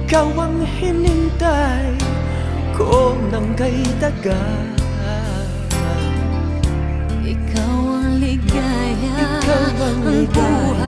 Ikaw ang hinintay ko ng kay tagal. Ikaw ang ligaya, Ikaw ang ligaya.